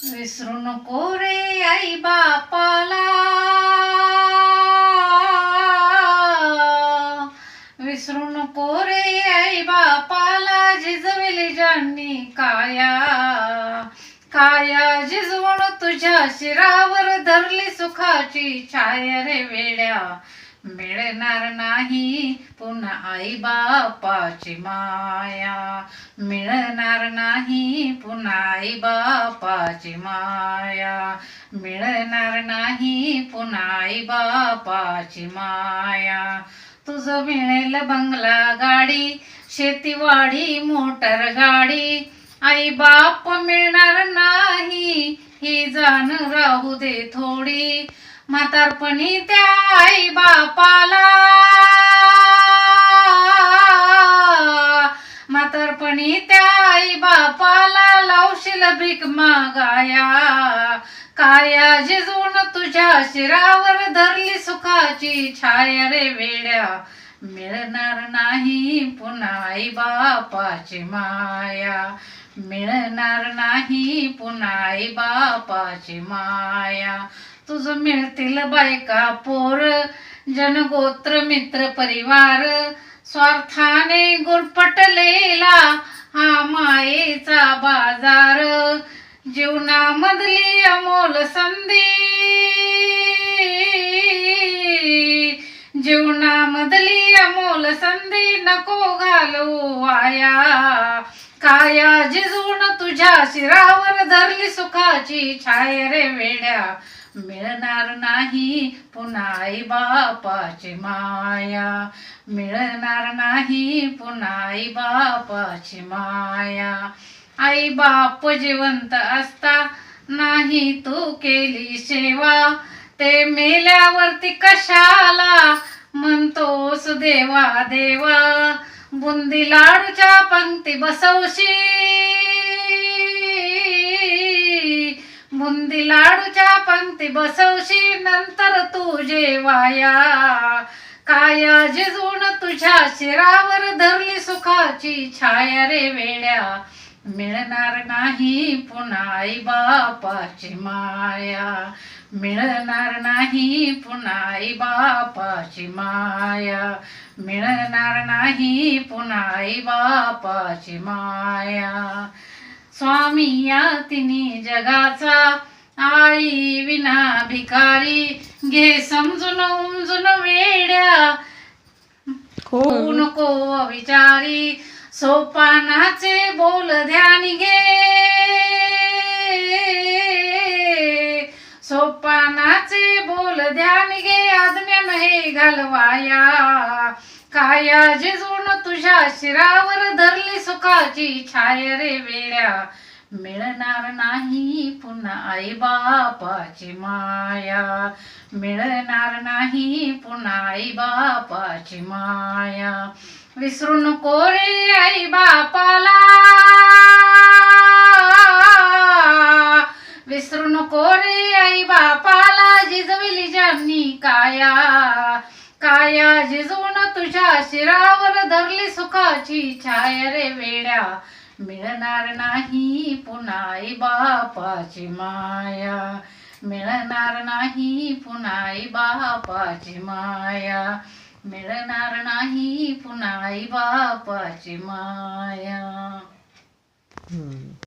विसरू नको रे आई बापाला, विसरू नको रे आई बापाला, जिजविली ज्यांनी काया, काया जिजवून तुझ्या शिरावर धरली सुखाची छाया रे वेड्या, मिळणार नाही पुन्हा आई बापाची माया, मिळणार नाही पुन्हा आई बापाची माया, मिळणार नाही पुन्हा आई बापाची माया. तुझं मिळेल बंगला गाडी, शेतीवाडी मोटर गाडी, आई बाप मिळणार नाही ही जाण राहू दे थोडी. म्हातारपणी त्या आई बापाला, म्हातारपणी त्या आई बापाला लावशील भीक मागाया, काया जिजवून तुझ्या शिरावर धरली सुखाची छाया रे वेड्या, मिळणार नाही पुन्हा आई बापाची माया, मिळणार नाही पुन्हा आई बापाची माया. तुझं मिळतील बायका पोर, जनगोत्र मित्र परिवार, स्वार्थाने गुरफटलेला हा मायेचा बाजार, जीवनामधली अमोल संधी, जीवनामधली अमोल संधी नको घालवू वाया, काया जिजवून तुझ्या शिरावर धरली सुखाची छाया रे वेड्या, मिळणार नाही पुन्हा आई बापाची माया, मिळणार नाही पुन्हा आई बापाची माया. आई बाप जिवंत असता नाही तू केली सेवा, ते मेल्यावरती कशाला म्हणतोस देवा देवा, बुंदी लाडूच्या पंक्ती बसवशी, बुंदी लाडूच्या पंक्ती बसवशी नंतर तू जेवाया, काया जिजवून तुझ्या शिरावर धरली सुखाची छाया रे वेड्या, मिळणार नाही पुन्हा आई बापाची माया, मिळणार नाही पुन्हा आई बापाची माया, मिळणार नाही पुन्हा आई बापाची माया. स्वामी या तिन्ही जगाचा, आई विना भिकारी, घे समजून उमजून वेड्या, होऊ नको विचारी, सोपानाचे बोल ध्यानी घे, सोपानाचे बोल ध्यानी घे, आज्ञा नाही घालवाया, काया जिजवून तुझ्या शिरावर धरली सुखाची छाया रे वेड्या, मिळणार नाही पुन्हा आई बापाची माया, मिळणार नाही पुन्हा आई बापाची माया. विसरू नको रे आई बापाला, विसरू नको रे आई बापाला, जिजविली ज्यांनी काया, काया जिजवून तुझ्या शिरावर धरली सुखाची छाया रे वेड्या, मिळणार नाही पुन्हा आई बापाची माया, मिळणार नाही पुन्हा आई बापाची माया, मिळणार नाही पुन्हा आई बापाची माया.